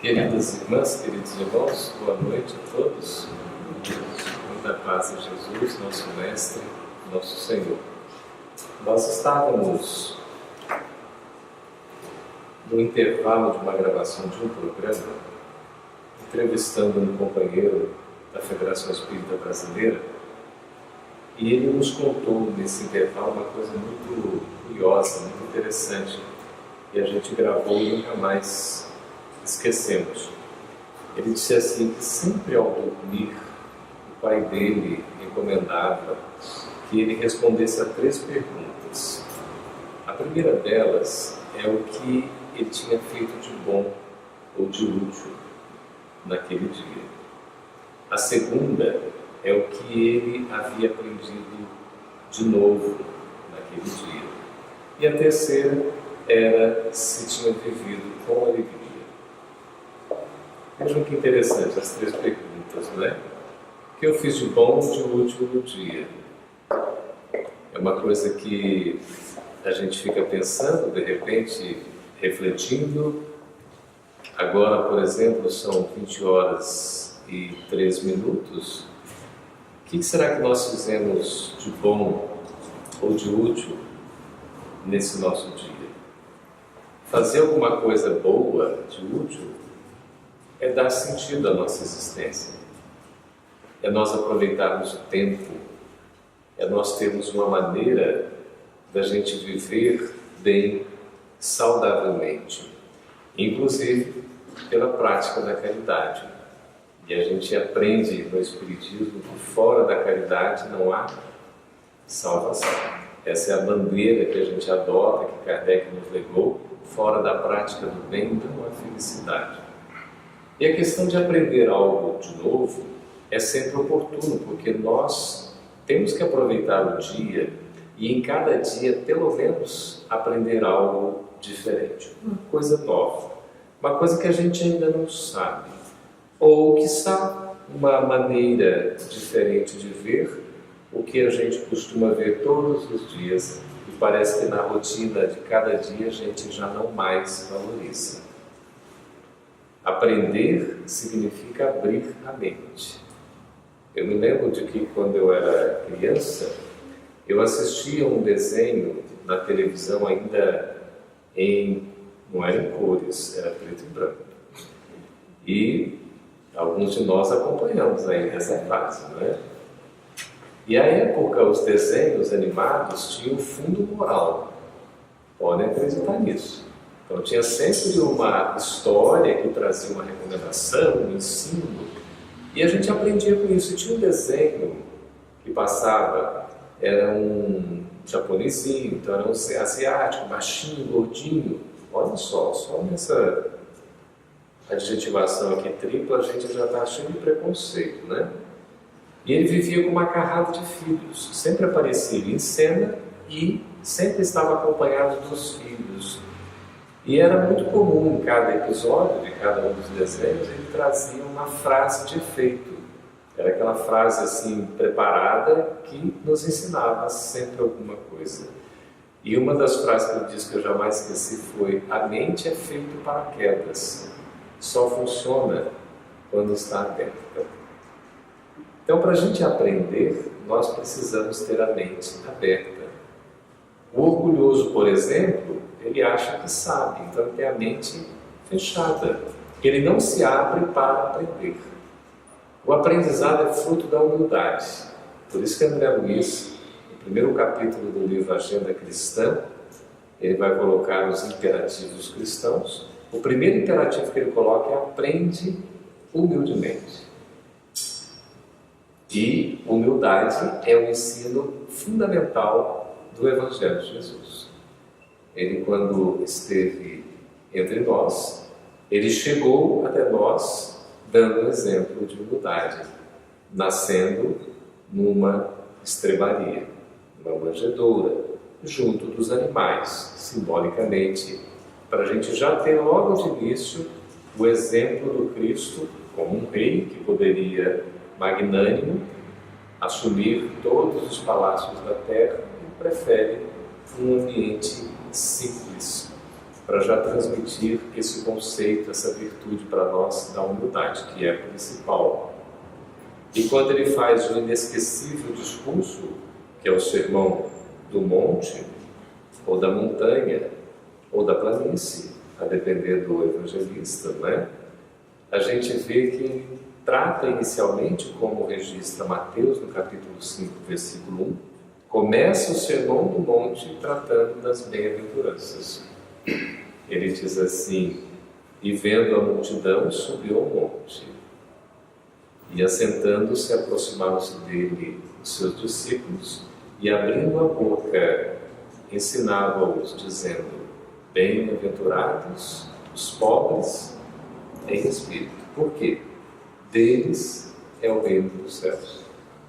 Queridas irmãs, queridos irmãos, boa noite a todos. Muita paz em Jesus, nosso Mestre, nosso Senhor. Nós estávamos no intervalo de uma gravação de um programa, entrevistando um companheiro da Federação Espírita Brasileira, e ele nos contou nesse intervalo uma coisa muito curiosa, muito interessante, e a gente gravou e nunca mais esquecemos. Ele disse assim que sempre ao dormir o pai dele recomendava que ele respondesse a 3 perguntas. A primeira delas é o que ele tinha feito de bom ou de útil naquele dia. A segunda é o que ele havia aprendido de novo naquele dia. E a terceira era se tinha vivido com alegria. Vejam que interessante as 3 perguntas, não é? O que eu fiz de bom ou de útil no dia? É uma coisa que a gente fica pensando, de repente, refletindo. Agora, por exemplo, são 20 horas e 3 minutos. O que será que nós fizemos de bom ou de útil nesse nosso dia? Fazer alguma coisa boa, de útil, é dar sentido à nossa existência. É nós aproveitarmos o tempo. É nós termos uma maneira da gente viver bem, saudavelmente. Inclusive pela prática da caridade. E a gente aprende no Espiritismo que fora da caridade não há salvação. Essa é a bandeira que a gente adota, que Kardec nos legou. Fora da prática do bem não há felicidade. E a questão de aprender algo de novo é sempre oportuno, porque nós temos que aproveitar o dia e em cada dia, pelo menos, aprender algo diferente, uma coisa nova, uma coisa que a gente ainda não sabe, ou quiçá uma maneira diferente de ver o que a gente costuma ver todos os dias e parece que na rotina de cada dia a gente já não mais valoriza. Aprender significa abrir a mente. Eu me lembro de que quando eu era criança, eu assistia um desenho na televisão ainda não era em cores, era preto e branco. E alguns de nós acompanhamos ainda essa fase, não é? E à época, os desenhos animados tinham fundo moral. Podem acreditar nisso. Então tinha sempre uma história que trazia uma recomendação, um ensino, e a gente aprendia com isso. E tinha um desenho que passava, era um japonesinho, então era um asiático, baixinho, gordinho. Olha só nessa adjetivação aqui tripla a gente já está cheio de preconceito, né? E ele vivia com uma carrada de filhos, sempre aparecia em cena e sempre estava acompanhado dos filhos. E era muito comum em cada episódio de cada um dos desenhos ele trazia uma frase de efeito. Era aquela frase assim preparada que nos ensinava sempre alguma coisa. E uma das frases que ele disse que eu jamais esqueci foi: a mente é feita para quedas, só funciona quando está aberta. Então, para a gente aprender, nós precisamos ter a mente aberta. O orgulhoso, por exemplo, ele acha que sabe, então ele tem a mente fechada. Ele não se abre para aprender. O aprendizado é fruto da humildade. Por isso que André Luiz, no primeiro capítulo do livro Agenda Cristã, ele vai colocar os imperativos cristãos. O primeiro imperativo que ele coloca é: aprende humildemente. E humildade é o ensino fundamental do Evangelho de Jesus. Ele, quando esteve entre nós, ele chegou até nós dando um exemplo de humildade, nascendo numa estrebaria, numa manjedoura, junto dos animais, simbolicamente, para a gente já ter logo de início o exemplo do Cristo como um rei que poderia, magnânimo, assumir todos os palácios da terra e prefere um ambiente simples para já transmitir esse conceito, essa virtude para nós da humildade, que é a principal. E quando ele faz o inesquecível discurso, que é o sermão do monte, ou da montanha, ou da planície, a depender do evangelista, não é? A gente vê que ele trata inicialmente, como registra Mateus no capítulo 5, versículo 1, começa o sermão do monte tratando das bem-aventuranças. Ele diz assim: e vendo a multidão, subiu ao monte. E assentando-se, aproximaram-se dele os seus discípulos, e abrindo a boca, ensinava-os, dizendo: bem-aventurados os pobres em espírito. Por quê? Deles é o reino dos céus.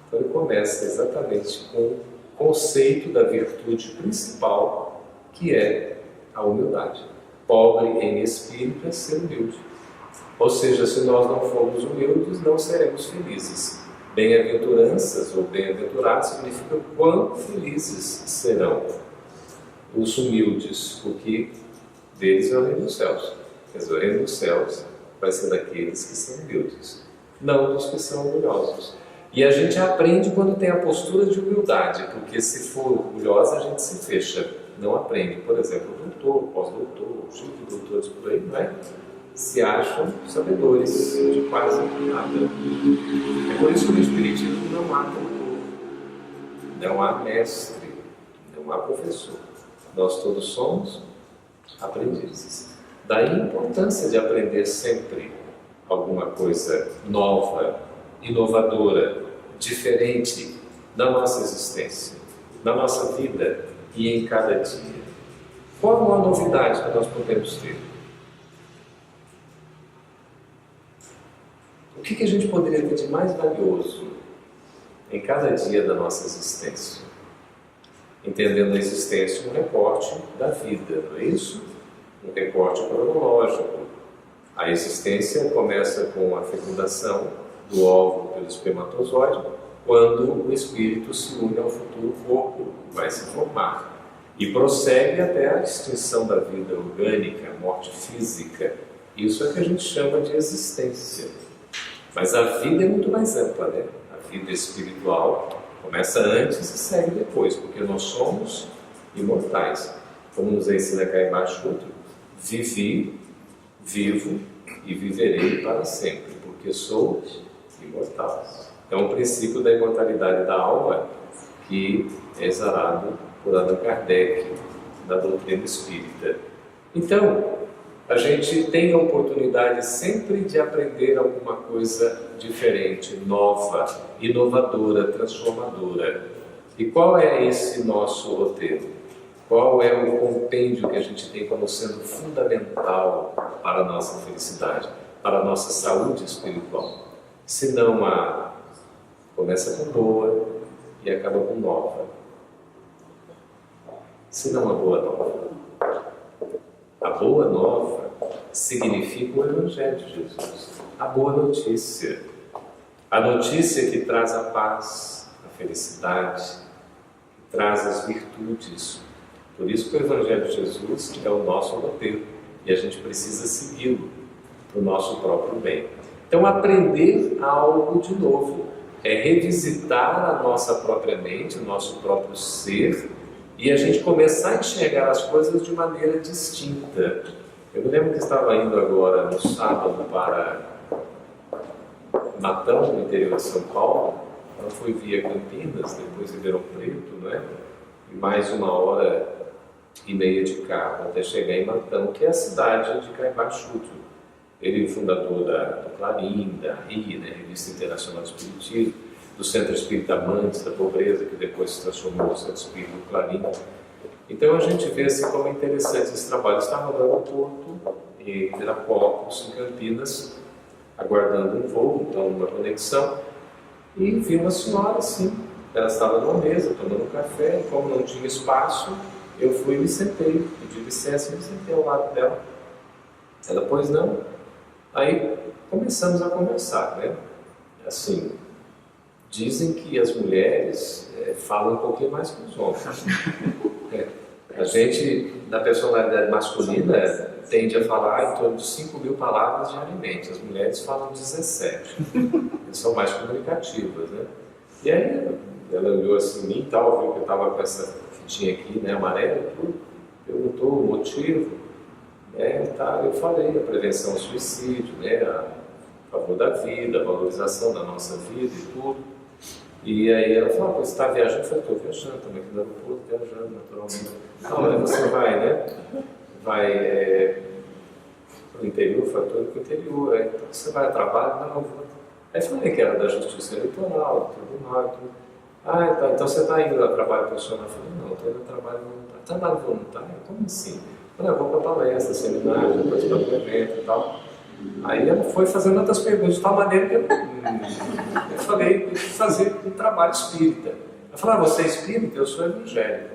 Então ele começa exatamente com o conceito da virtude principal, que é a humildade. Pobre em espírito é ser humilde. Ou seja, se nós não formos humildes, não seremos felizes. Bem-aventuranças ou bem-aventurados significa quão felizes serão os humildes, porque deles é o reino dos céus. Quer dizer, o reino dos céus vai ser daqueles que são humildes, não dos que são orgulhosos. E a gente aprende quando tem a postura de humildade, porque se for orgulhosa a gente se fecha, não aprende. Por exemplo, o doutor, o pós-doutor, o chique doutores por aí, não é? Se acham sabedores de quase nada. É por isso que no Espiritismo não há doutor, não há mestre, não há professor. Nós todos somos aprendizes. Daí a importância de aprender sempre alguma coisa nova, inovadora, diferente na nossa existência, na nossa vida e em cada dia. Qual a novidade que nós podemos ter? O que a gente poderia ter de mais valioso em cada dia da nossa existência? Entendendo a existência um recorte da vida, não é isso? Um recorte cronológico. A existência começa com a fecundação do óvulo pelo espermatozoide, quando o espírito se une ao futuro corpo, vai se formar. E prossegue até a extinção da vida orgânica, a morte física. Isso é que a gente chama de existência. Mas a vida é muito mais ampla, né? A vida espiritual começa antes e segue depois, porque nós somos imortais. Como nos ensina cá embaixo outro, vivi, vivo e viverei para sempre, porque sou imortal. É um princípio da imortalidade da alma que é exarado por Allan Kardec, da doutrina espírita. Então, a gente tem a oportunidade sempre de aprender alguma coisa diferente, nova, inovadora, transformadora. E qual é esse nosso roteiro? Qual é o compêndio que a gente tem como sendo fundamental para a nossa felicidade, para a nossa saúde espiritual? Se não a... começa com boa e acaba com nova. Se não a boa nova. A boa nova significa o Evangelho de Jesus. A boa notícia. A notícia que traz a paz, a felicidade, que traz as virtudes. Por isso que o Evangelho de Jesus é o nosso roteiro e a gente precisa segui-lo para o nosso próprio bem. Então, aprender algo de novo é revisitar a nossa própria mente, o nosso próprio ser, e a gente começar a enxergar as coisas de maneira distinta. Eu me lembro que estava indo agora no sábado para Matão, no interior de São Paulo. Ela foi via Campinas, depois Ribeirão Preto, não é? E mais 1h30 de carro até chegar em Matão, que é a cidade de Caibá Chútil. Ele é o fundador do Clarim, da RI, né? Revista Internacional de Espiritismo, do Centro Espírita Amantes da Pobreza, que depois se transformou no Centro Espírita do Clarim. Então a gente vê assim como é interessante esse trabalho. Estava no aeroporto, em Viracopos, em Campinas, aguardando um voo, então uma conexão, e vi uma senhora assim. Ela estava numa mesa, tomando um café, e como não tinha espaço, eu fui e me sentei, pedi licença e me sentei ao lado dela. Ela, pois não. Aí começamos a conversar, né? Assim, dizem que as mulheres falam um pouquinho mais que os homens. A gente, na personalidade masculina, tende a falar em torno de 5.000 palavras diariamente. As mulheres falam 17. Eles são mais comunicativas, né? E aí, ela olhou assim em mim e tal, viu que eu estava com essa fitinha aqui, né, amarela, tudo, perguntou o motivo, né, tá, eu falei a prevenção ao suicídio, né, a favor da vida, a valorização da nossa vida e tudo. E aí ela falou, você está viajando? Eu falei, estou viajando, estamos aqui no aeroporto, viajando naturalmente. Não, você vai, né? Vai para o interior? Eu falei, estou indo para o interior. Aí, então você vai a trabalho? Não, eu vou. Aí falei que era da Justiça Eleitoral, do Tribunal e tudo. Ah, tá, então você está indo a trabalho profissional? Eu falei, não, estou indo a trabalho voluntário. Trabalho voluntário? Como assim? Eu falei, eu vou para palestra, seminário, vou participar do evento e tal. Aí ela foi fazendo outras perguntas, de tal maneira que eu falei, tem que fazer um trabalho espírita. Eu falei, você é espírita? Eu sou evangélico.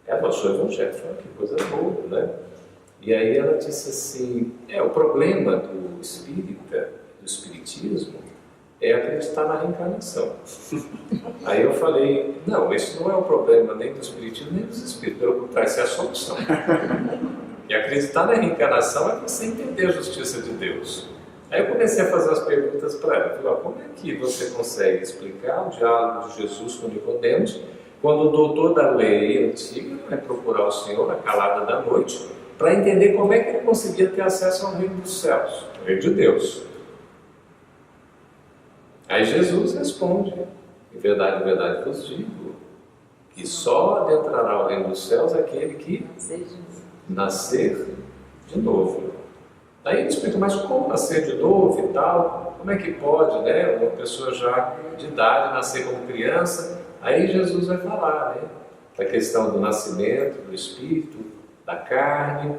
Ela falou, eu sou evangélico. Eu falei, que coisa boa, né? E aí ela disse assim, o problema do espírita, do espiritismo, é acreditar na reencarnação. Aí eu falei, não, esse não é o problema nem do espiritismo, nem dos espíritos, pelo contrário, essa é a solução. E acreditar na reencarnação é você entender a justiça de Deus. Aí eu comecei a fazer as perguntas para ela. Eu falei, como é que você consegue explicar o diálogo de Jesus com Nicodemos quando o doutor da lei antiga vai procurar o Senhor na calada da noite para entender como é que ele conseguia ter acesso ao reino dos céus, ao reino de Deus? Aí Jesus responde, em verdade vos digo, que só adentrará ao reino dos céus aquele que nascer de novo. Daí ele explica, mas como nascer de novo e tal? Como é que pode, né, uma pessoa já de idade nascer como criança? Aí Jesus vai falar, né, da questão do nascimento, do espírito, da carne.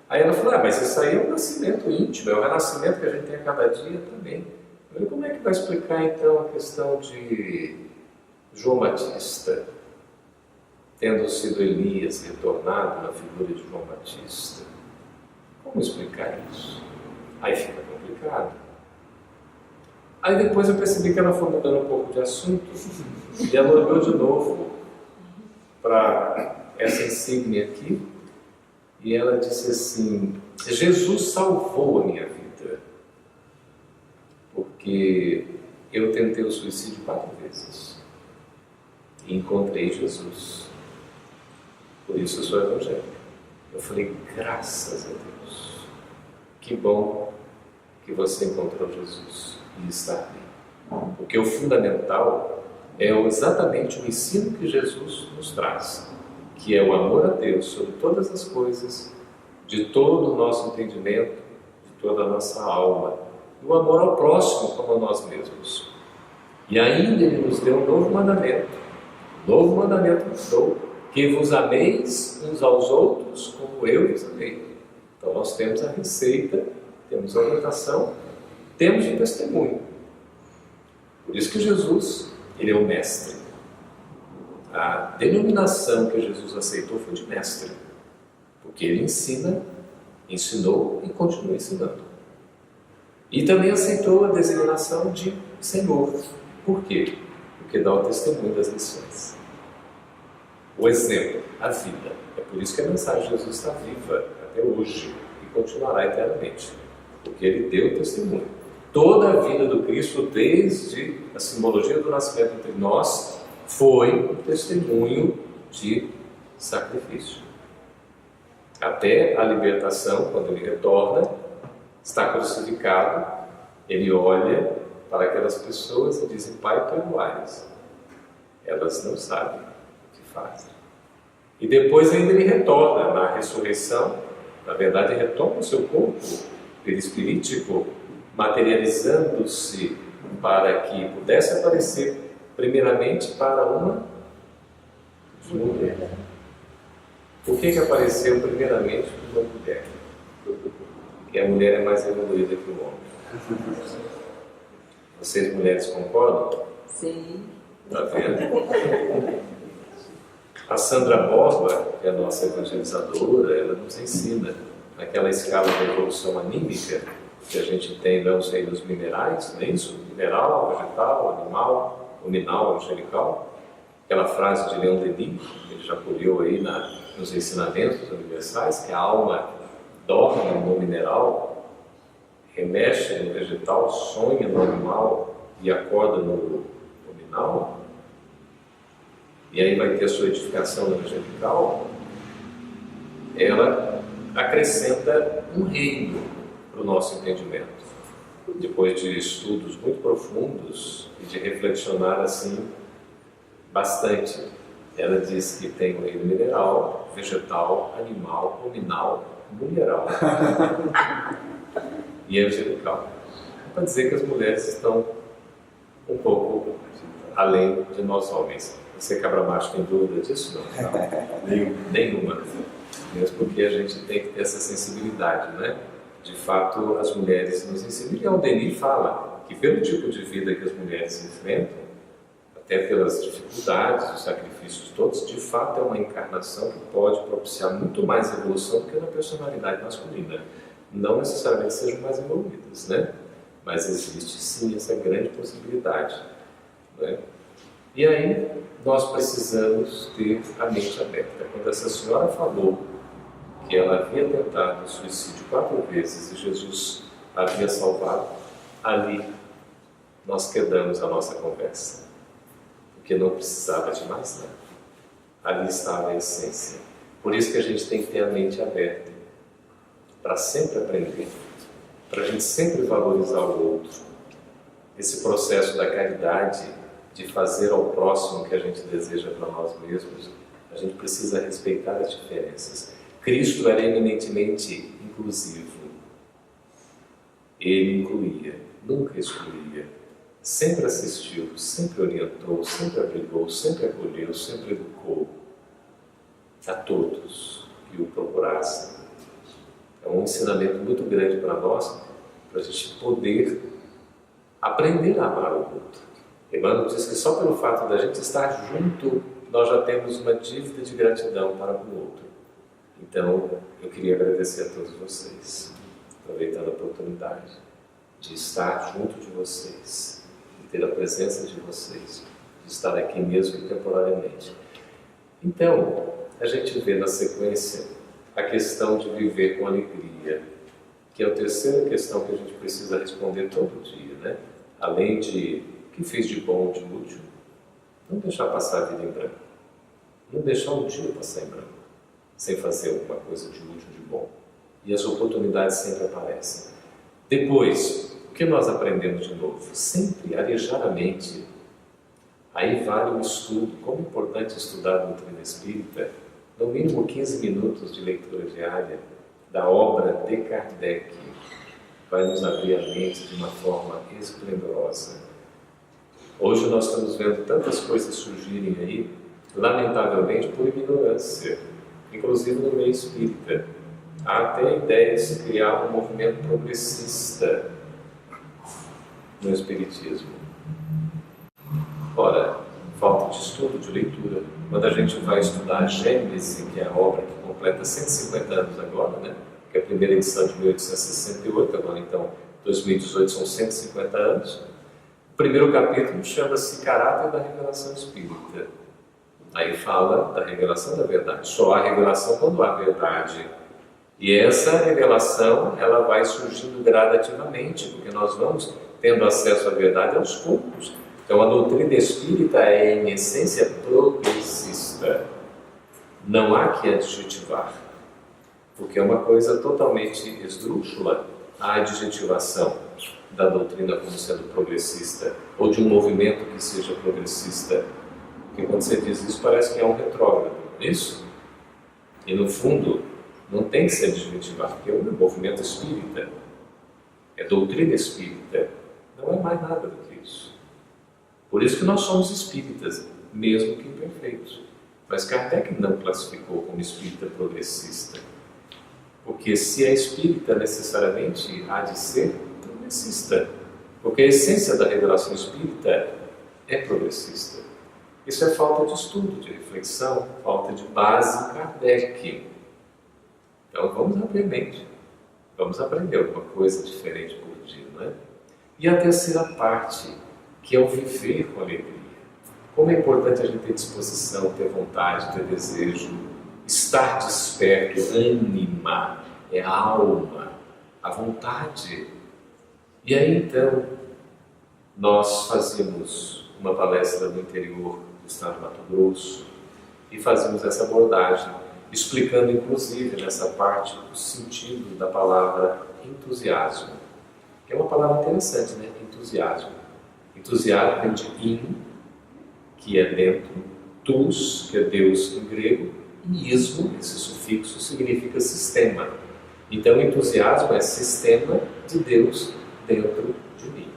Aí ela falou, mas isso aí é um nascimento íntimo, é o renascimento que a gente tem a cada dia também. Eu falei, como é que vai explicar então a questão de João Batista, tendo sido Elias retornado na figura de João Batista? Como explicar isso? Aí fica complicado. Aí depois eu percebi que ela foi mudando um pouco de assunto e ela olhou de novo para essa insígnia aqui e ela disse assim, Jesus salvou a minha vida, porque eu tentei o suicídio 4 vezes e encontrei Jesus. Por isso eu sou evangélica. Eu falei, graças a Deus, que bom que você encontrou Jesus e está ali. Porque o fundamental é exatamente o ensino que Jesus nos traz, que é o amor a Deus sobre todas as coisas, de todo o nosso entendimento, de toda a nossa alma, e o amor ao próximo como a nós mesmos. E ainda Ele nos deu um novo mandamento nos dou, que vos ameis uns aos outros como eu vos amei. Então nós temos a receita, temos a orientação, temos o testemunho. Por isso que Jesus, Ele é o mestre. A denominação que Jesus aceitou foi de mestre, porque Ele ensinou e continua ensinando. E também aceitou a designação de Senhor. Por quê? Porque dá o testemunho das lições. O exemplo, a vida. É por isso que a mensagem de Jesus está viva até hoje e continuará eternamente, porque Ele deu testemunho. Toda a vida do Cristo, desde a simbologia do nascimento entre nós, foi um testemunho de sacrifício. Até a libertação, quando Ele retorna, está crucificado, Ele olha para aquelas pessoas e diz, Pai, perdoai-as. Elas não sabem o que fazem. E depois ainda Ele retorna na ressurreição, na verdade retoma o seu corpo perispirítico, materializando-se para que pudesse aparecer primeiramente para uma mulher. Por que apareceu primeiramente para uma mulher? Porque a mulher é mais evoluída que o homem. Vocês mulheres concordam? Sim. Está vendo? A Sandra Borba, que é a nossa evangelizadora, ela nos ensina naquela escala de evolução anímica que a gente tem nos reinos minerais, não é isso? Mineral, vegetal, animal, uninal, angelical. aquela frase de Leon Denis, que ele já colheu aí nos ensinamentos universais, que a alma dorme no mineral, remexe no vegetal, sonha no animal e acorda no nominal, e aí vai ter a sua edificação no vegetal. Ela acrescenta um reino para o nosso entendimento. Depois de estudos muito profundos e de reflexionar assim bastante, ela diz que tem o reino mineral, vegetal, animal, nominal, mineral e angelical. Para dizer que as mulheres estão um pouco além de nós homens. Você, cabra macho, tem dúvida disso? Não? Nenhuma. Mesmo porque a gente tem que ter essa sensibilidade, né? De fato, as mulheres nos ensinam. E o Denis fala que pelo tipo de vida que as mulheres enfrentam, até pelas dificuldades, os sacrifícios todos, de fato é uma encarnação que pode propiciar muito mais evolução do que na personalidade masculina. Não necessariamente sejam mais evoluídas, né? Mas existe sim essa grande possibilidade, né? E aí nós precisamos ter a mente aberta. Quando essa senhora falou que ela havia tentado o suicídio 4 vezes e Jesus a havia salvado, ali nós quedamos a nossa conversa, porque não precisava de mais nada. Ali estava a essência. Por isso que a gente tem que ter a mente aberta, para sempre aprender, para a gente sempre valorizar o outro. Esse processo da caridade, de fazer ao próximo o que a gente deseja para nós mesmos, a gente precisa respeitar as diferenças. Cristo era eminentemente inclusivo. Ele incluía, nunca excluía. Sempre assistiu, sempre orientou, sempre abrigou, sempre acolheu, sempre educou a todos que o procurassem. É um ensinamento muito grande para nós, para a gente poder aprender a amar o outro. Emmanuel diz que só pelo fato da gente estar junto, nós já temos uma dívida de gratidão para o outro. Então, eu queria agradecer a todos vocês, aproveitando a oportunidade de estar junto de vocês, de ter a presença de vocês, de estar aqui mesmo que temporariamente. Então, a gente vê na sequência a questão de viver com alegria, que é a terceira questão que a gente precisa responder todo dia, né? Além de o que fiz de bom ou de útil, não deixar passar a vida em branco. Não deixar um dia passar em branco, sem fazer alguma coisa de útil, de bom. E as oportunidades sempre aparecem. Depois, o que nós aprendemos de novo? Sempre arejar a mente. Aí vale o estudo. Como é importante estudar a doutrina espírita, no mínimo 15 minutos de leitura diária da obra de Kardec. Vai nos abrir a mente de uma forma esplendorosa. Hoje nós estamos vendo tantas coisas surgirem aí, lamentavelmente por ignorância, inclusive no meio espírita. Há até a ideia de se criar um movimento progressista no espiritismo. Ora, falta de estudo, de leitura. Quando a gente vai estudar a Gênese, que é a obra que completa 150 anos agora, né? Que é a primeira edição de 1868, agora então 2018 são 150 anos. O primeiro capítulo chama-se Caráter da Revelação Espírita. Aí fala da revelação da verdade. Só há revelação quando há verdade. E essa revelação, ela vai surgindo gradativamente, porque nós vamos tendo acesso à verdade aos poucos. Então a doutrina espírita é, em essência, progressista. Não há que adjetivar, porque é uma coisa totalmente esdrúxula a adjetivação da doutrina como sendo progressista, ou de um movimento que seja progressista. Porque quando você diz isso, parece que é um retrógrado, isso? E no fundo, não tem que se adjetivar, porque é um movimento espírita, é doutrina espírita, não é mais nada do que isso. Por isso que nós somos espíritas, mesmo que imperfeitos. Mas Kardec não classificou como espírita progressista, porque se é espírita, necessariamente há de ser progressista, porque a essência da revelação espírita é progressista. Isso é falta de estudo, de reflexão, falta de base em Kardec. Então vamos abrir a mente, vamos aprender alguma coisa diferente por dia, não é? E a terceira parte, que é o viver com alegria. Como é importante a gente ter disposição, ter vontade, ter desejo, estar desperto, ânima, é a alma, a vontade. E aí então, nós fazíamos uma palestra no interior do estado de Mato Grosso e fazíamos essa abordagem, explicando inclusive nessa parte o sentido da palavra entusiasmo, que é uma palavra interessante, né? Entusiasmo. Entusiasmo vem de in, que é dentro, tus, que é Deus em grego, e ismo, esse sufixo, significa sistema. Então, entusiasmo é sistema de Deus dentro de mim.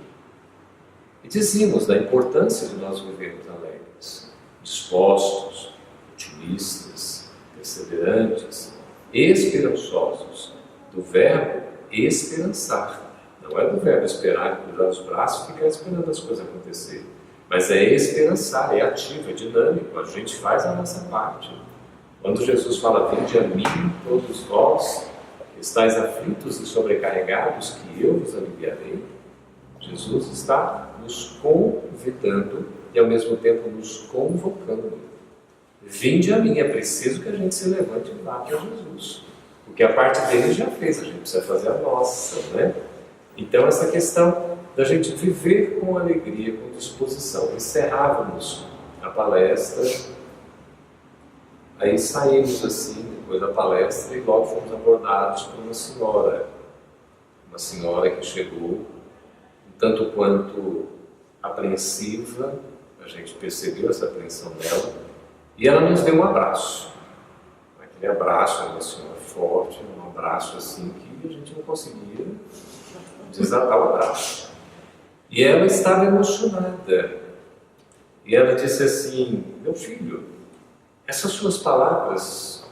E dizíamos da importância de nós vivermos alegres, dispostos, otimistas, perseverantes, esperançosos, do verbo esperançar. Não é do verbo esperar, cruzar os braços e ficar esperando as coisas acontecerem. Mas é esperançar, é ativo, é dinâmico, a gente faz a nossa parte. Quando Jesus fala, vinde a mim, todos vós, que estáis aflitos e sobrecarregados, que eu vos aliviarei, Jesus está nos convidando e ao mesmo tempo nos convocando. Vinde a mim, é preciso que a gente se levante e vá para Jesus. Porque a parte dele já fez, a gente precisa fazer a nossa, né? Então essa questão da gente viver com alegria, com disposição. Encerrávamos a palestra, aí saímos assim, depois da palestra, e logo fomos abordados por uma senhora que chegou, um tanto quanto apreensiva, a gente percebeu essa apreensão dela, e ela nos deu um abraço. Aquele abraço, uma senhora forte, um abraço assim que a gente não conseguia desatar o abraço. E ela estava emocionada. E ela disse assim, meu filho, essas suas palavras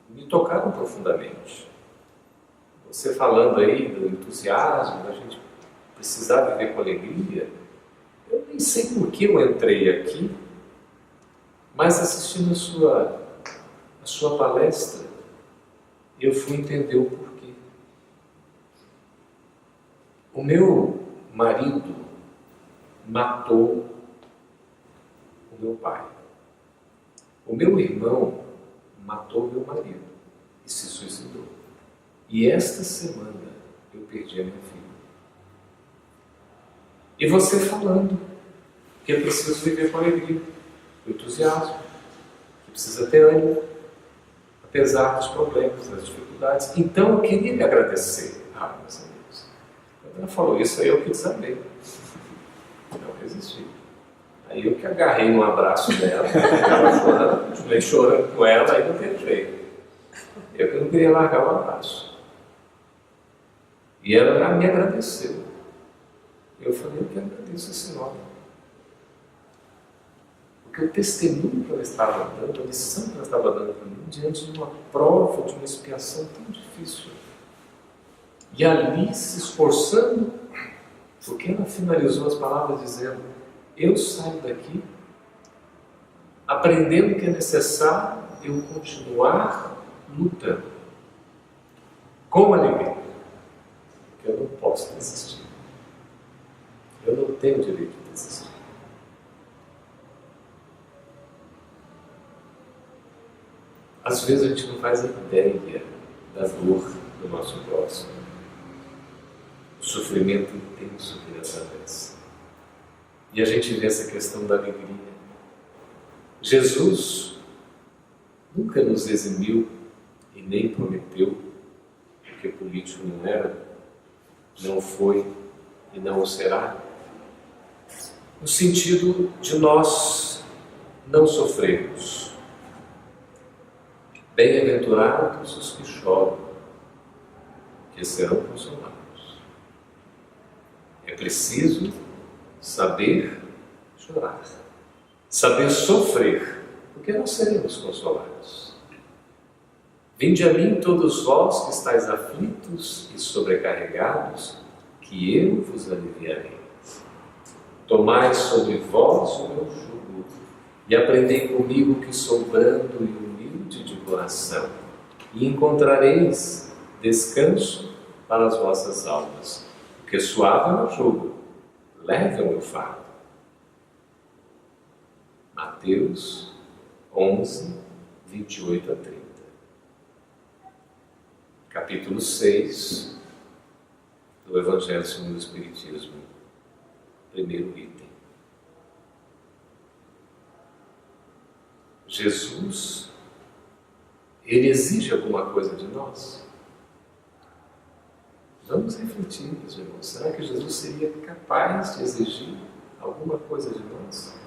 me tocaram profundamente. Você falando aí do entusiasmo, da gente precisar viver com alegria, eu nem sei por que eu entrei aqui, mas assistindo a sua palestra, eu fui entender o porquê. O meu marido matou o meu pai. O meu irmão matou meu marido e se suicidou. E esta semana eu perdi a minha filha. E você falando que eu preciso viver com alegria, com entusiasmo, que precisa ter ânimo, apesar dos problemas, das dificuldades. Então eu queria lhe agradecer. Meus amigos, quando ela falou isso, aí eu que desabei. Não resisti. Aí eu que agarrei um abraço dela, ela chorando, continuei chorando com ela, aí não teve jeito. Eu que não queria largar o abraço. E ela me agradeceu. Eu falei, eu que agradeço a senhora. Porque o testemunho que ela estava dando, a lição que ela estava dando para mim, diante de uma prova, de uma expiação tão difícil. E ali se esforçando, porque ela finalizou as palavras dizendo, eu saio daqui aprendendo que é necessário eu continuar lutando com alegria, porque eu não posso desistir. Eu não tenho o direito de desistir. Às vezes a gente não faz ideia da dor do nosso próximo, o sofrimento intenso que ele atravessa. E a gente vê essa questão da alegria. Jesus nunca nos eximiu e nem prometeu, porque político não era, não foi e não o será, no sentido de nós não sofrermos. Bem-aventurados os que choram, que serão consolados. É preciso saber chorar, saber sofrer, porque nós seremos consolados. Vinde a mim todos vós que estáis aflitos e sobrecarregados, que eu vos aliviarei. Tomai sobre vós o meu jugo e aprendei comigo que sou brando e humilde de coração, e encontrareis descanso para as vossas almas, porque suave é o meu jugo, leve é o meu fardo. Mateus 11, 28 a 30. Capítulo 6 do Evangelho segundo o Espiritismo, primeiro item. Jesus, ele exige alguma coisa de nós? Vamos refletir, meus irmãos. Será que Jesus seria capaz de exigir alguma coisa de nós?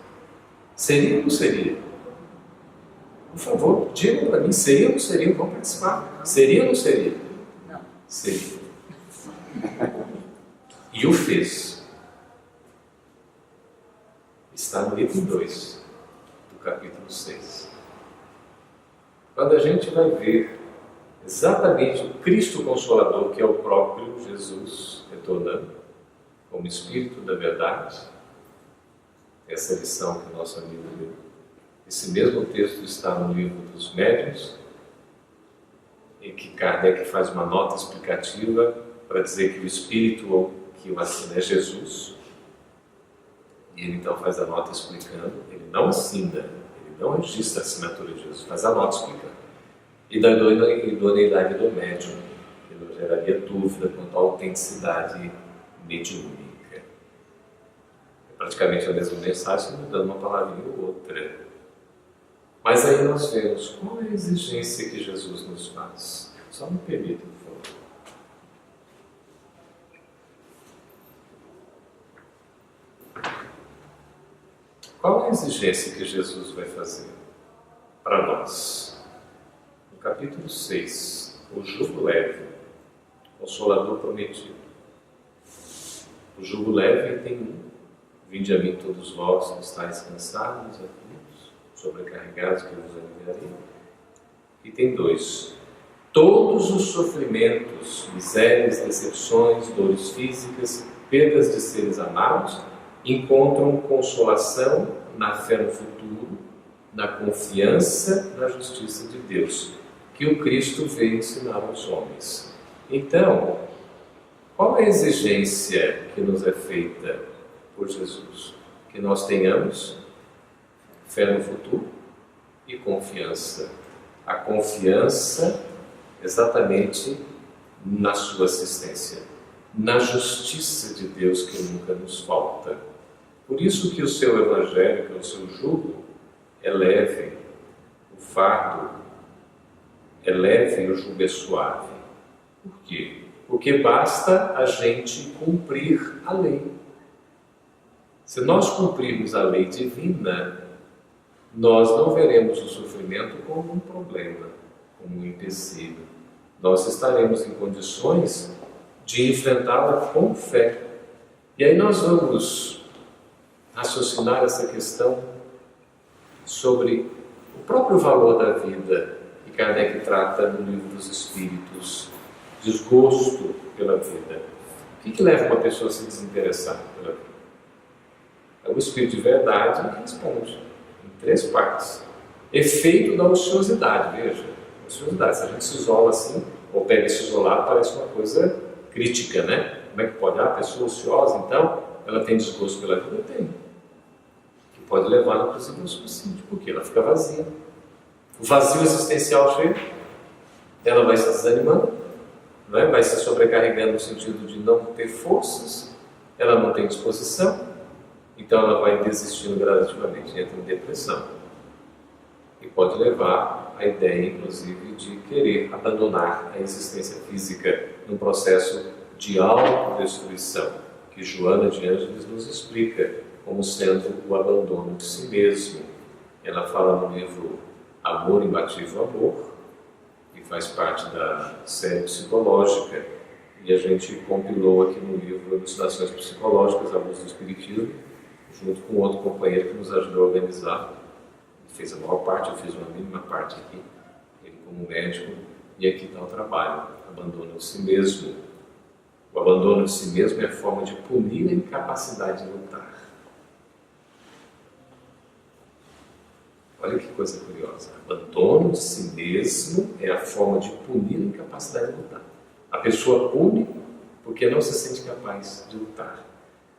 Seria ou não seria? Por favor, digam para mim, seria ou não seria? Vamos participar. Seria ou não seria? Não. Seria. E o fez. Está no item 2 do capítulo 6. Quando a gente vai ver exatamente o Cristo Consolador, que é o próprio Jesus, retornando como Espírito da Verdade, essa lição que o nosso amigo leu. Esse mesmo texto está no livro dos Médiuns, em que Kardec faz uma nota explicativa para dizer que o Espírito que o assina é Jesus. E ele então faz a nota explicando, ele não assina, ele não registra a assinatura de Jesus, faz a nota explicando. E da idoneidade do médium, que não geraria dúvida quanto à autenticidade mediúnica. É praticamente a mesma mensagem, mudando uma palavrinha ou outra. Mas aí nós vemos qual é a exigência que Jesus nos faz. Só me permita, por favor. Qual é a exigência que Jesus vai fazer para nós? No capítulo 6, o jugo leve, Consolador prometido. O jugo leve tem um: vinde a mim todos vós que estáis cansados, aflitos, sobrecarregados, que vos aliviarei. E tem 2: todos os sofrimentos, misérias, decepções, dores físicas, perdas de seres amados, encontram consolação na fé no futuro, na confiança na justiça de Deus, que o Cristo veio ensinar aos homens. Então, qual é a exigência que nos é feita por Jesus? Que nós tenhamos fé no futuro e confiança. A confiança exatamente na sua assistência, na justiça de Deus que nunca nos falta. Por isso que o seu Evangelho, que é o seu jugo, é leve, o fardo é leve e o jugo é suave. Por quê? Porque basta a gente cumprir a lei. Se nós cumprirmos a lei divina, nós não veremos o sofrimento como um problema, como um empecilho. Nós estaremos em condições de enfrentá-la com fé. E aí nós vamos raciocinar essa questão sobre o próprio valor da vida, que Kardec trata no Livro dos Espíritos, desgosto pela vida. O que leva uma pessoa a se desinteressar pela vida? O Espírito de Verdade responde em 3 partes. Efeito da ociosidade, veja, ociosidade. Se a gente se isola assim, ou pega esse isolado, parece uma coisa crítica, né? Como é que pode? A pessoa ociosa, então, ela tem desgosto pela vida? Tem. Que pode levar, inclusive, ao suicídio, porque ela fica vazia. O vazio existencial chega, ela vai se desanimando, né? Vai se sobrecarregando no sentido de não ter forças, ela não tem disposição, então ela vai desistindo gradativamente, entra em depressão. E pode levar à ideia, inclusive, de querer abandonar a existência física num processo de autodestruição, que Joana de Ângeles nos explica como sendo o abandono de si mesmo. Ela fala no livro Amor, Imbatível Amor, que faz parte da série psicológica, e a gente compilou aqui no livro Elucidações Psicológicas, à luz do Espiritismo, junto com outro companheiro que nos ajudou a organizar. Ele fez a maior parte, eu fiz uma mínima parte aqui, ele como médico, e aqui está o trabalho, abandono de si mesmo. O abandono de si mesmo é a forma de punir a incapacidade de lutar. Olha que coisa curiosa. Abandono de si mesmo é a forma de punir a incapacidade de lutar. A pessoa pune porque não se sente capaz de lutar.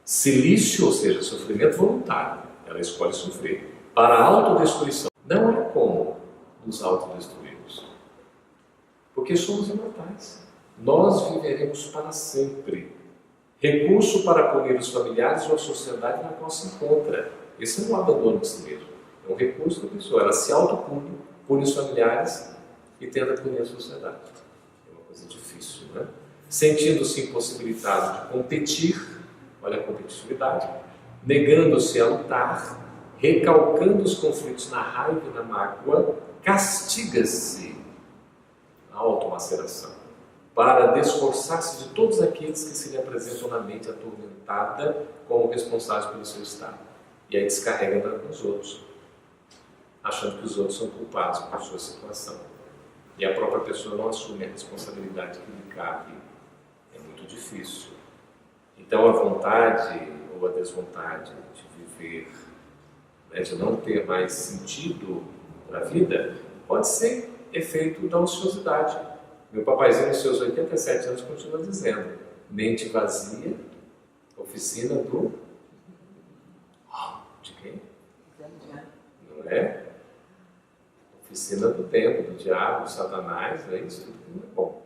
Silício, ou seja, sofrimento voluntário. Ela escolhe sofrer. para a autodestruição. Não é como nos autodestruirmos, porque somos imortais. Nós viveremos para sempre. Recurso para punir os familiares ou a sociedade na qual se encontra. Esse não é um abandono de si mesmo. É um recurso da pessoa. Ela se autopune, pune os familiares e tenta punir a sociedade. É uma coisa difícil, não é? Sentindo-se impossibilitado de competir, olha a competitividade, negando-se a lutar, recalcando os conflitos na raiva e na mágoa, castiga-se a automaceração, para desforçar-se de todos aqueles que se lhe apresentam na mente atormentada como responsáveis pelo seu estado. E aí descarrega nos outros, achando que os outros são culpados por sua situação. E a própria pessoa não assume a responsabilidade que lhe cabe. É muito difícil. Então a vontade ou a desvontade de viver, né, de não ter mais sentido para a vida, pode ser efeito da ociosidade. Meu papaizinho, nos seus 87 anos, continua dizendo: mente vazia, oficina do... de quem? Não é? Oficina do tempo, do diabo, do Satanás, é isso tudo que não é bom.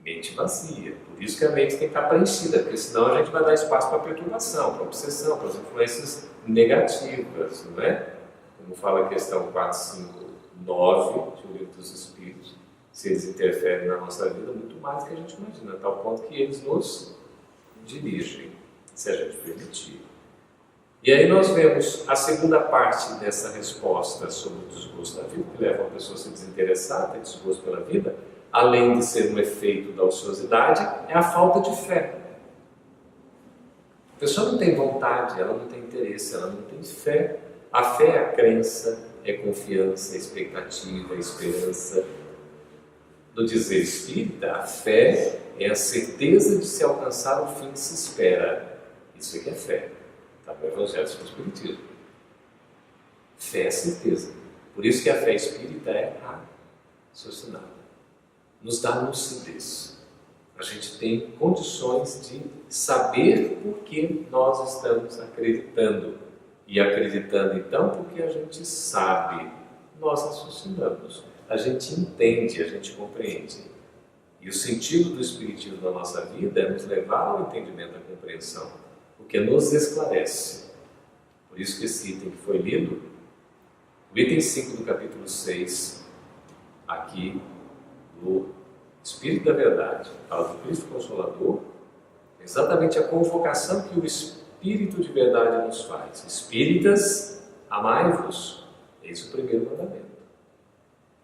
Mente vazia. Por isso que a mente tem que estar preenchida, porque senão a gente vai dar espaço para a perturbação, para a obsessão, para as influências negativas, não é? Como fala a questão 459 do Livro dos Espíritos, se eles interferem na nossa vida muito mais do que a gente imagina, a tal ponto que eles nos dirigem, se a gente permitir. E aí nós vemos a segunda parte dessa resposta sobre o desgosto da vida, que leva a pessoa a se desinteressar, a ter desgosto pela vida, além de ser um efeito da ociosidade, é a falta de fé. A pessoa não tem vontade, ela não tem interesse, ela não tem fé. A fé é a crença, é confiança, é expectativa, é esperança. No dizer espírita, a fé é a certeza de se alcançar o fim que se espera. Isso é que é fé. Está no Evangelho do Espiritismo. Fé é certeza. Por isso que a fé espírita é raciocinada. Nos dá lucidez. A gente tem condições de saber por que nós estamos acreditando. E acreditando, então, porque a gente sabe. Nós raciocinamos. A gente entende, a gente compreende. E o sentido do Espiritismo na nossa vida é nos levar ao entendimento, à compreensão, porque nos esclarece. Por isso que esse item que foi lido, o item 5 do capítulo 6, aqui, do Espírito da Verdade, fala do Cristo Consolador, exatamente a convocação que o Espírito de Verdade nos faz. Espíritas, amai-vos, eis o primeiro mandamento.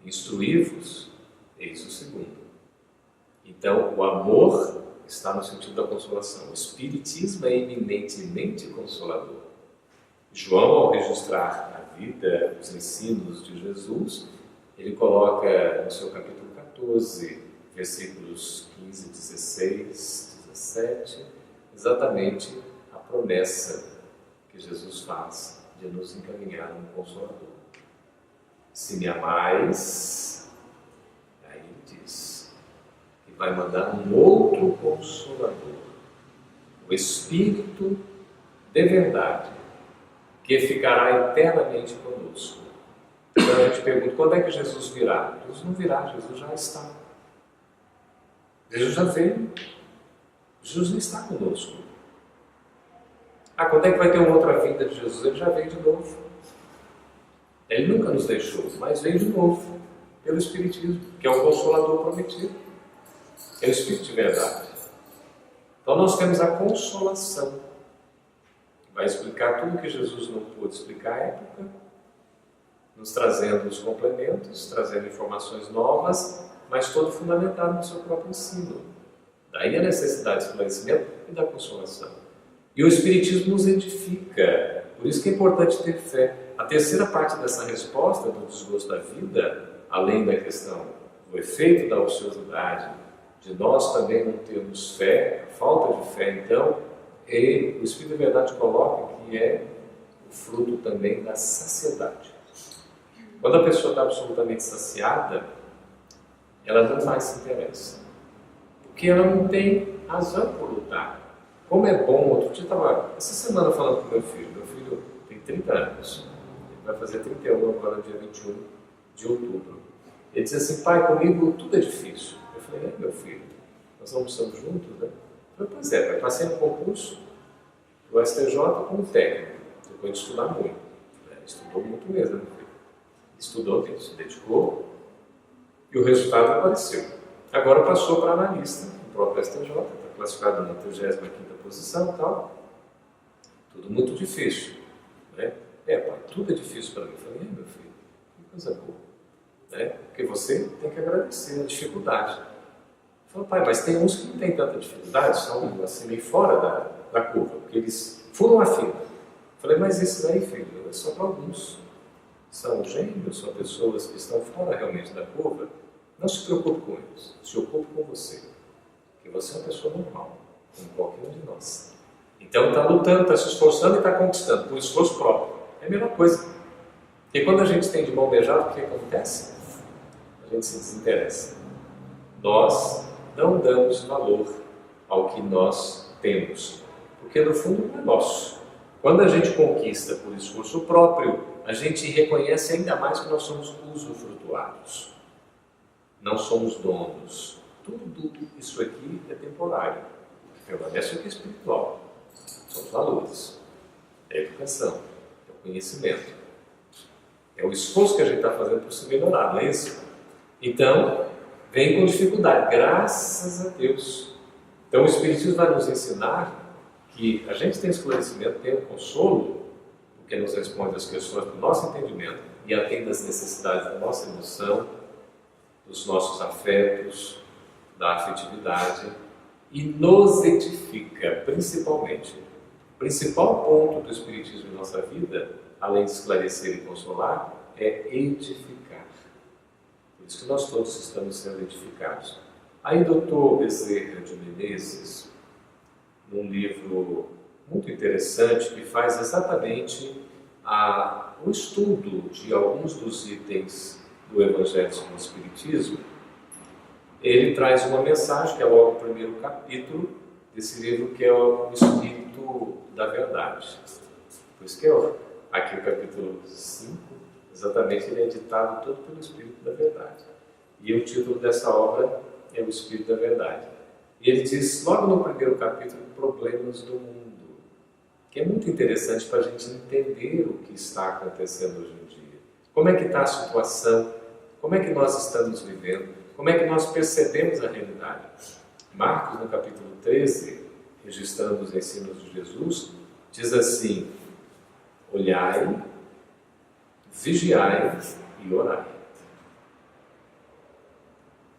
Instruí-vos, eis o segundo. Então, o amor está no sentido da consolação. O Espiritismo é eminentemente consolador. João, ao registrar a vida, os ensinos de Jesus, ele coloca no seu capítulo 14, versículos 15, 16, 17, exatamente a promessa que Jesus faz de nos encaminhar a um Consolador. Se me amais, aí ele diz que vai mandar um outro Consolador, o Espírito de Verdade, que ficará eternamente conosco. Então a gente pergunta, quando é que Jesus virá? Jesus não virá, Jesus já está. Jesus já veio. Jesus não está conosco. Quando é que vai ter uma outra vinda de Jesus? Ele já veio de novo. Ele nunca nos deixou, mas veio de novo, pelo Espiritismo, que é o Consolador prometido. É o Espírito de Verdade. Então nós temos a consolação. Vai explicar tudo que Jesus não pôde explicar à época, nos trazendo os complementos, trazendo informações novas, mas todo fundamentado no seu próprio ensino. Daí a necessidade de esclarecimento e da consolação. E o Espiritismo nos edifica, por isso que é importante ter fé. A terceira parte dessa resposta do desgosto da vida, além da questão do efeito da ociosidade, de nós também não termos fé, a falta de fé, então, e o Espírito de Verdade coloca que é o fruto também da saciedade. Quando a pessoa está absolutamente saciada, ela não mais se interessa, porque ela não tem razão por lutar. Como é bom, outro dia estava essa semana falando com meu filho 30 anos. Ele vai fazer 31 agora, dia 21 de outubro. Ele disse assim: pai, comigo tudo é difícil. Eu falei: meu filho, nós almoçamos juntos, né? Eu falei: pois é, pai, passei no concurso do STJ como técnico, depois de estudar muito. Estudou muito mesmo, meu filho. Estudou, se dedicou, e o resultado apareceu. Agora passou para analista, no próprio STJ, está classificado na 35ª posição e tal. Tudo muito difícil, né? Pai, tudo é difícil para mim. Eu falei: meu filho, que coisa boa, né? Porque você tem que agradecer a dificuldade. Ele falou: pai, mas tem uns que não têm tanta dificuldade, são assim meio fora da curva, porque eles furam a fila. Eu falei: mas isso daí, filho, é só para alguns. São gênios, são pessoas que estão fora realmente da curva. Não se preocupe com eles, se ocupe com você. Porque você é uma pessoa normal, como qualquer um de nós. Então está lutando, está se esforçando e está conquistando, por esforço próprio. É a mesma coisa. Porque quando a gente tem de mão beijada, o que acontece? A gente se desinteressa. Nós não damos valor ao que nós temos, porque no fundo não é nosso. Quando a gente conquista por esforço próprio, a gente reconhece ainda mais que nós somos usufrutuários. Não somos donos. Tudo isso aqui é temporário. O que permanece aqui é espiritual. São os valores. É a educação. É o conhecimento. É o esforço que a gente está fazendo para se melhorar, não é isso? Então, vem com dificuldade. Graças a Deus. Então, o Espiritismo vai nos ensinar que a gente tem esclarecimento, tem o consolo, porque nos responde às questões do nosso entendimento e atende às necessidades da nossa emoção, dos nossos afetos, da afetividade, e nos edifica, principalmente. O principal ponto do Espiritismo em nossa vida, além de esclarecer e consolar, é edificar. Por isso que nós todos estamos sendo edificados. Aí, Dr. Bezerra de Menezes, num livro muito interessante, que faz exatamente o estudo de alguns dos itens do Evangelho segundo o Espiritismo, ele traz uma mensagem, que é logo o primeiro capítulo desse livro, que é o Espírito da Verdade. Por isso que aqui o capítulo 5, exatamente, ele é ditado todo pelo Espírito da Verdade. E o título dessa obra é o Espírito da Verdade. E ele diz, logo no primeiro capítulo, Problemas do Mundo, que é muito interessante para a gente entender o que está acontecendo hoje em dia. Como é que está a situação? Como é que nós estamos vivendo? Como é que nós percebemos a realidade? Marcos, no capítulo 13, registrando os ensinos de Jesus, diz assim: olhai, vigiai e orai.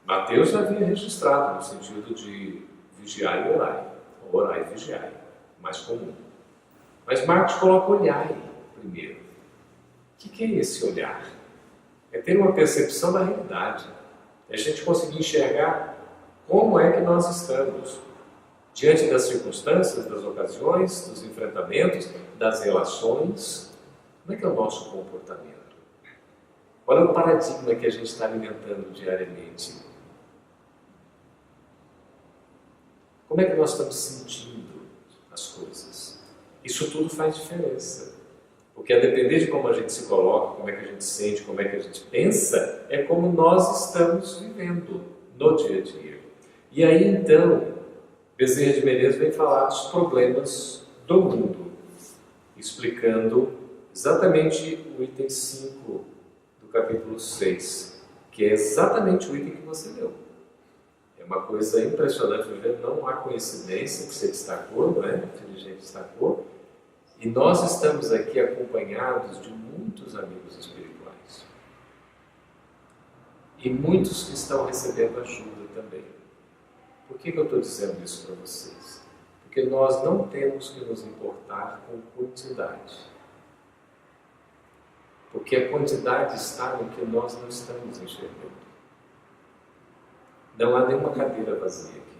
Mateus já havia registrado no sentido de vigiai e orai. Orai e vigiai, mais comum. Mas Marcos coloca olhai primeiro. O que é esse olhar? É ter uma percepção da realidade. É a gente conseguir enxergar como é que nós estamos diante das circunstâncias, das ocasiões, dos enfrentamentos, das relações. Como é que é o nosso comportamento? Qual é o paradigma que a gente está alimentando diariamente? Como é que nós estamos sentindo as coisas? Isso tudo faz diferença. Porque a depender de como a gente se coloca, como é que a gente sente, como é que a gente pensa, é como nós estamos vivendo no dia a dia. E aí então, Bezerra de Menezes vem falar dos problemas do mundo, explicando exatamente o item 5 do capítulo 6, que é exatamente o item que você leu. É uma coisa impressionante, não há coincidência que você destacou, não é? A inteligente destacou. E nós estamos aqui acompanhados de muitos amigos espirituais. E muitos que estão recebendo ajuda também. Por que eu estou dizendo isso para vocês? Porque nós não temos que nos importar com quantidade. Porque a quantidade está no que nós não estamos enxergando. Não há nenhuma cadeira vazia aqui.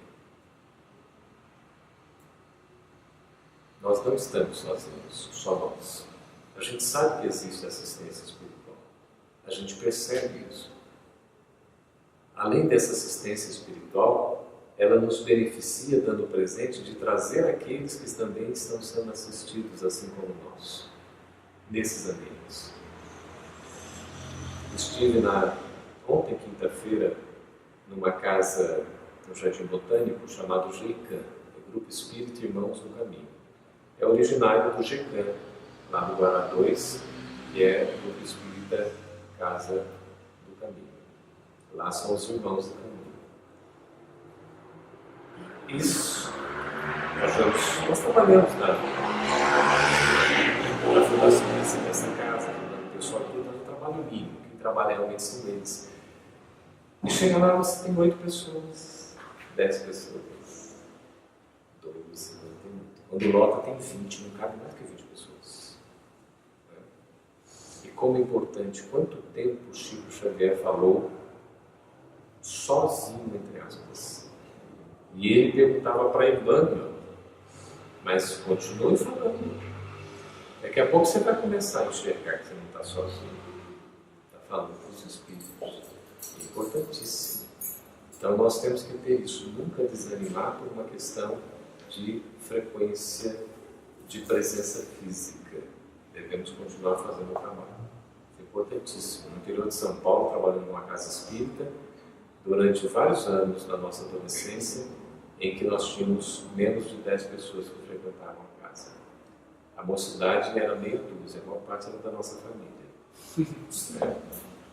Nós não estamos sozinhos, só nós. A gente sabe que existe assistência espiritual. A gente percebe isso. Além dessa assistência espiritual, ela nos beneficia dando o presente de trazer aqueles que também estão sendo assistidos, assim como nós. nesses ambientes. Estive ontem, quinta-feira, numa casa no Jardim Botânico chamado GEICAM, Grupo Espírita Irmãos do Caminho. É originário do GEICAM, lá do Guará 2, que é o Grupo Espírita Casa do Caminho. Lá são os Irmãos do Caminho. Isso, nós trabalhamos na fundação dessa casa, o pessoal aqui está no trabalho mínimo, quem trabalha realmente são eles. E chega lá, você tem 8 pessoas, 10 pessoas, 12, não tem muito. Quando lota tem 20, não cabe mais que 20 pessoas. Né? E como é importante, quanto tempo o Chico Xavier falou sozinho, entre aspas. E ele perguntava para Emmanuel, mas continue falando. Daqui a pouco você vai começar a enxergar que você não está sozinho. Está falando com os Espíritos. É importantíssimo. Então nós temos que ter isso, nunca desanimar por uma questão de frequência de presença física. Devemos continuar fazendo o trabalho. É importantíssimo. No interior de São Paulo, trabalhando numa casa espírita, durante vários anos da nossa adolescência, em que nós tínhamos menos de 10 pessoas que frequentavam a casa. A mocidade era meia dúzia, a maior parte era da nossa família. Né?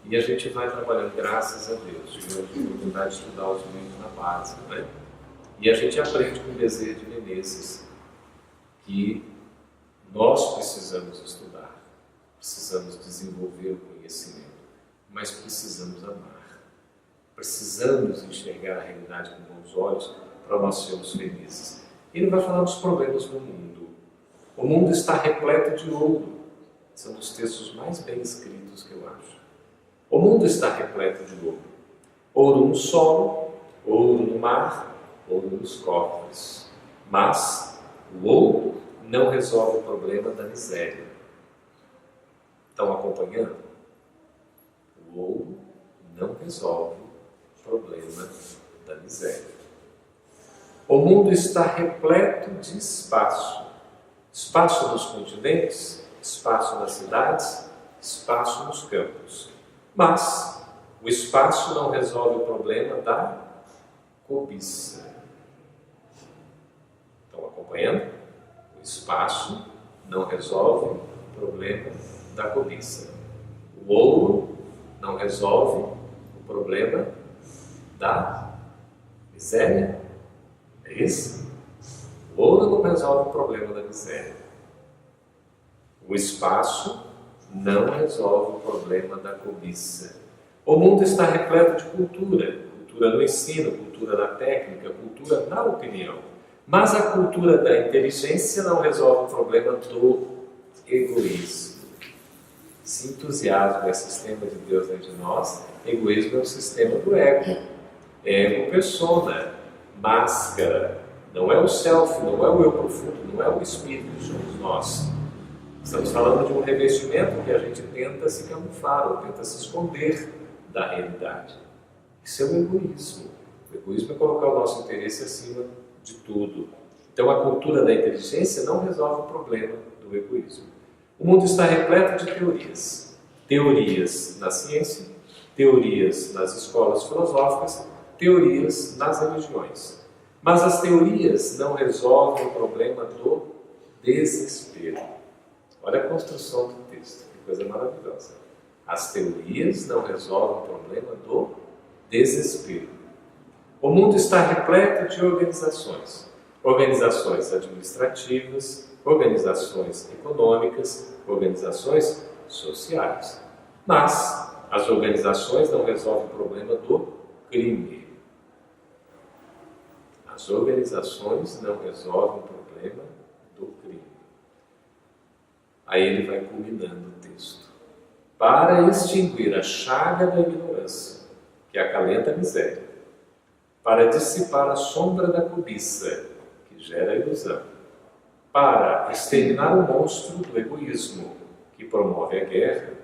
E a gente vai trabalhando, graças a Deus, tivemos a oportunidade de estudar os livros na base, né? E a gente aprende com Bezerra de Menezes que nós precisamos estudar, precisamos desenvolver o conhecimento, mas precisamos amar, precisamos enxergar a realidade com bons olhos para nós sermos felizes. Ele vai falar dos problemas do mundo. O mundo está repleto de ouro. São dos textos mais bem escritos que eu acho. O mundo está repleto de ouro. Ouro no solo, ouro no mar, ouro nos cofres. Mas o ouro não resolve o problema da miséria. Estão acompanhando? O ouro não resolve o problema da miséria. O mundo está repleto de espaço. Espaço nos continentes, espaço nas cidades, espaço nos campos. Mas o espaço não resolve o problema da cobiça. Estão acompanhando? O espaço não resolve o problema da cobiça. O ouro não resolve o problema da miséria. É isso? O ouro não resolve o problema da miséria. O espaço não resolve o problema da cobiça. O mundo está repleto de cultura. Cultura no ensino, cultura na técnica, cultura na opinião. Mas a cultura da inteligência não resolve o problema do egoísmo. Se entusiasmo é sistema de Deus dentro de nós, egoísmo é o sistema do ego. Ego, persona, máscara. Não é o self, não é o eu profundo, não é o espírito que somos nós. Estamos falando de um revestimento que a gente tenta se camuflar ou tenta se esconder da realidade. Isso é o egoísmo. O egoísmo é colocar o nosso interesse acima de tudo. Então a cultura da inteligência não resolve o problema do egoísmo. O mundo está repleto de teorias. Teorias na ciência, teorias nas escolas filosóficas, teorias nas religiões. Mas as teorias não resolvem o problema do desespero. Olha a construção do texto, que coisa maravilhosa. As teorias não resolvem o problema do desespero. O mundo está repleto de organizações. Organizações administrativas, organizações econômicas, organizações sociais. Mas as organizações não resolvem o problema do crime. As organizações não resolvem o problema do crime. Aí ele vai culminando o texto. Para extinguir a chaga da ignorância, que acalenta a miséria, para dissipar a sombra da cobiça, que gera a ilusão, para exterminar o monstro do egoísmo, que promove a guerra,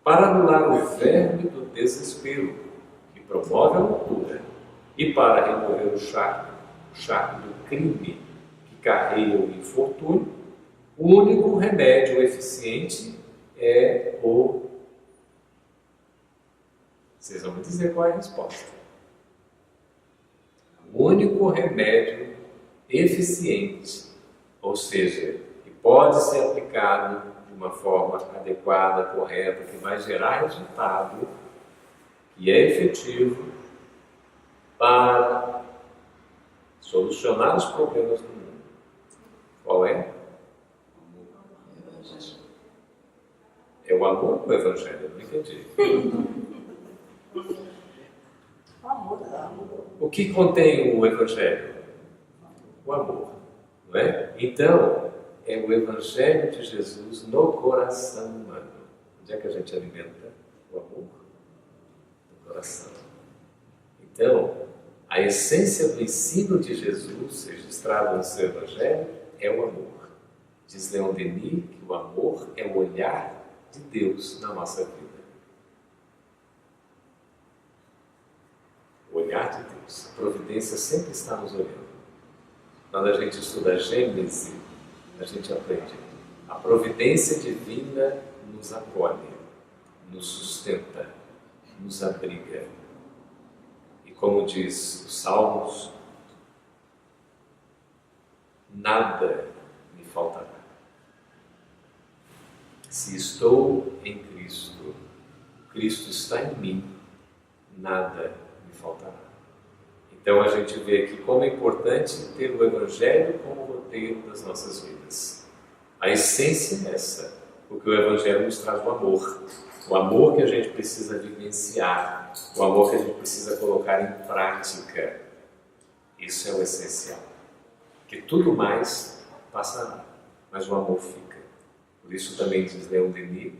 para anular o verme do desespero, que promove a loucura, e para remover o charco do crime, que carrega o infortúnio, o único remédio eficiente é o... Vocês vão me dizer qual é a resposta. O único remédio eficiente, ou seja, que pode ser aplicado de uma forma adequada, correta, que vai gerar resultado, que é efetivo para solucionar os problemas do mundo. Qual é? É o amor do Evangelho, eu não entendi. O que contém o Evangelho? O amor, não é? Então, é o Evangelho de Jesus no coração humano. Onde é que a gente alimenta o amor? No coração. Então, a essência do ensino de Jesus, registrado no seu Evangelho, é o amor. Diz Leon Denis que o amor é o olhar de Deus na nossa vida. O olhar de Deus. A providência sempre está nos olhando. Quando a gente estuda a Gênesis, a gente aprende. A providência divina nos acolhe, nos sustenta, nos abriga. E como diz os Salmos, nada me faltará. Se estou em Cristo, Cristo está em mim, nada me faltará. Então a gente vê aqui como é importante ter o Evangelho como roteiro das nossas vidas. A essência é essa, porque o Evangelho nos traz o amor que a gente precisa vivenciar, o amor que a gente precisa colocar em prática. Isso é o essencial. Que tudo mais passará, mas o amor fica. Por isso também diz Leon Denis,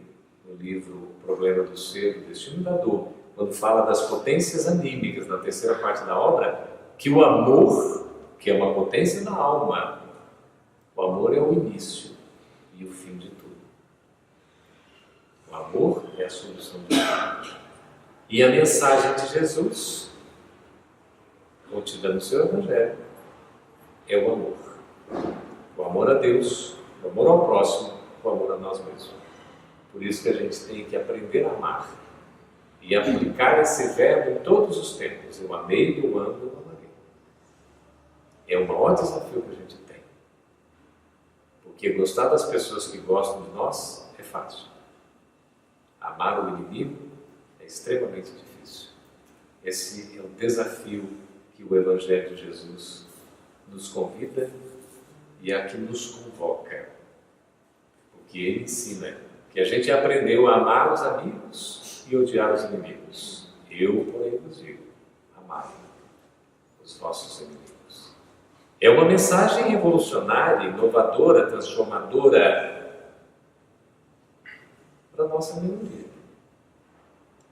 no livro O Problema do Ser, o Destino da Dor, quando fala das potências anímicas, na terceira parte da obra, que o amor, que é uma potência da alma, o amor é o início e o fim de tudo. O amor é a solução de tudo. E a mensagem de Jesus, contida no seu Evangelho, é o amor. O amor a Deus, o amor ao próximo, o amor a nós mesmos. Por isso que a gente tem que aprender a amar e aplicar esse verbo em todos os tempos. Eu amei, eu amo, eu amarei. É o maior desafio que a gente tem. Porque gostar das pessoas que gostam de nós é fácil. Amar o inimigo é extremamente difícil. Esse é o desafio que o Evangelho de Jesus nos convida e a que nos convoca. Porque ele ensina que a gente aprendeu a amar os amigos e odiar os inimigos. Eu, porém, vos digo, amai os vossos inimigos. É uma mensagem revolucionária, inovadora, transformadora para a nossa minoria.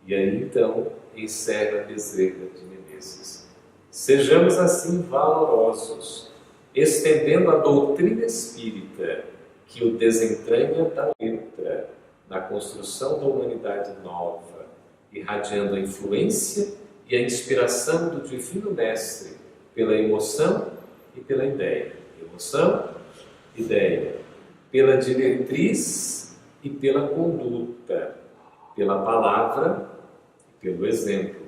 E aí, então, encerra Bezerra de Menezes. Sejamos assim valorosos, estendendo a doutrina espírita que o desentranha da letra na construção da humanidade nova, irradiando a influência e a inspiração do Divino Mestre pela emoção e pela ideia. Emoção, ideia. Pela diretriz e pela conduta. Pela palavra e pelo exemplo.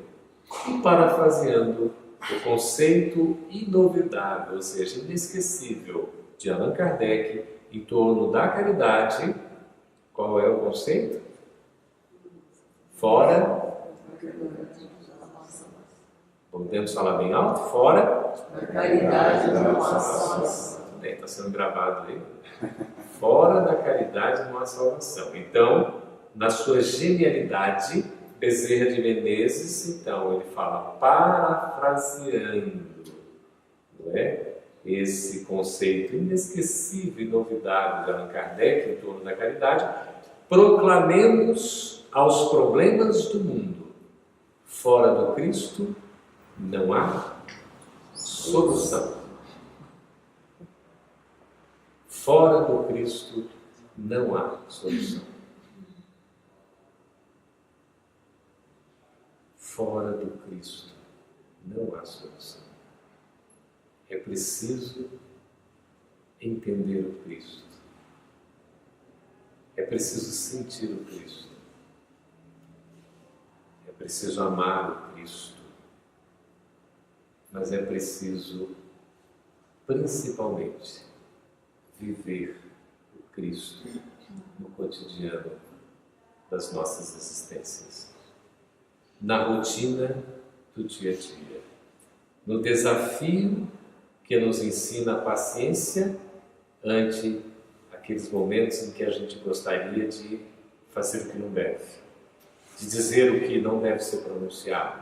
E parafraseando o conceito inovidável, ou seja, inesquecível, de Allan Kardec, em torno da caridade. Qual é o conceito? Fora. Podemos falar bem alto? Fora. A caridade não há salvação. Tudo bem, está sendo gravado aí. Fora da caridade não há salvação. Então, na sua genialidade, Bezerra de Menezes, então, ele fala parafraseando, não é? Esse conceito inesquecível e novidade de Allan Kardec em torno da caridade, proclamemos aos problemas do mundo: fora do Cristo não há solução. Fora do Cristo não há solução. Fora do Cristo não há solução. É preciso entender o Cristo. É preciso sentir o Cristo. É preciso amar o Cristo. Mas é preciso, principalmente, viver o Cristo no cotidiano das nossas existências. Na rotina do dia a dia. No desafio que nos ensina a paciência ante aqueles momentos em que a gente gostaria de fazer o que não deve, de dizer o que não deve ser pronunciado,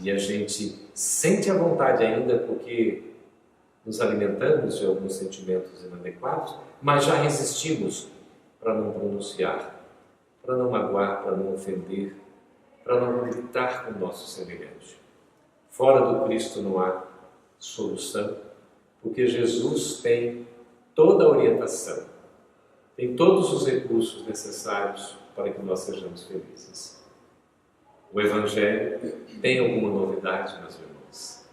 e a gente sente a vontade ainda porque nos alimentamos de alguns sentimentos inadequados, mas já resistimos para não pronunciar, para não magoar, para não ofender, para não gritar com o nosso semelhante. Fora do Cristo não há solução, porque Jesus tem toda a orientação, tem todos os recursos necessários para que nós sejamos felizes. O Evangelho tem alguma novidade, meus irmãos?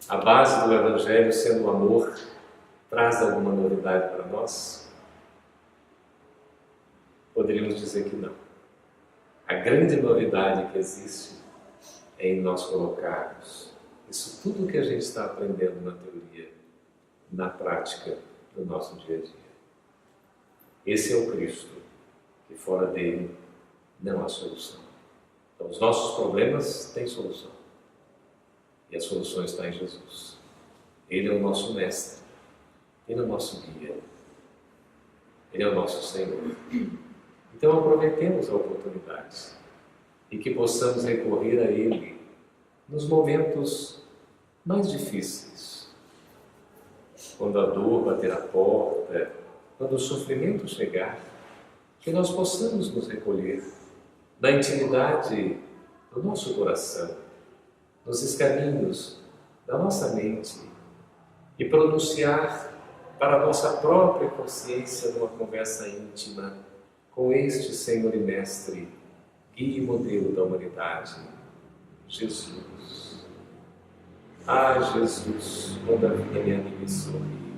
A base do Evangelho, sendo o amor, traz alguma novidade para nós? Poderíamos dizer que não. A grande novidade que existe é em nós colocarmos isso tudo que a gente está aprendendo na teoria, na prática do nosso dia a dia. Esse é o Cristo, que fora dele não há solução. Então, os nossos problemas têm solução. E a solução está em Jesus. Ele é o nosso mestre. Ele é o nosso guia. Ele é o nosso Senhor. Então, aproveitemos a oportunidade e que possamos recorrer a Ele nos momentos mais difíceis. Quando a dor bater a porta, quando o sofrimento chegar, que nós possamos nos recolher na intimidade do nosso coração, nos escaninhos da nossa mente e pronunciar para a nossa própria consciência numa conversa íntima com este Senhor e Mestre, guia e modelo da humanidade, Jesus. Ah, Jesus, quando a vida me anima e sorri,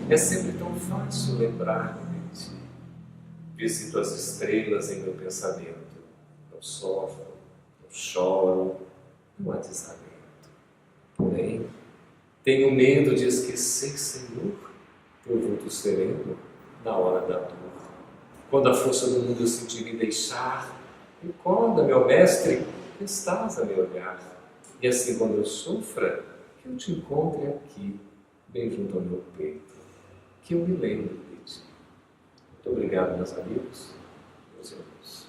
é sempre tão fácil lembrar-me de Ti. Visito as estrelas em meu pensamento, não sofro, não choro, não há desalento. Porém, tenho medo de esquecer, Senhor, Teu vulto sereno na hora da dor. Quando a força do mundo eu sentir me deixar, recorda, meu Mestre, que estás a me olhar. E assim, quando eu sofra, que eu te encontre aqui, bem junto ao meu peito, que eu me lembre de Ti. Muito obrigado, meus amigos, meus irmãos.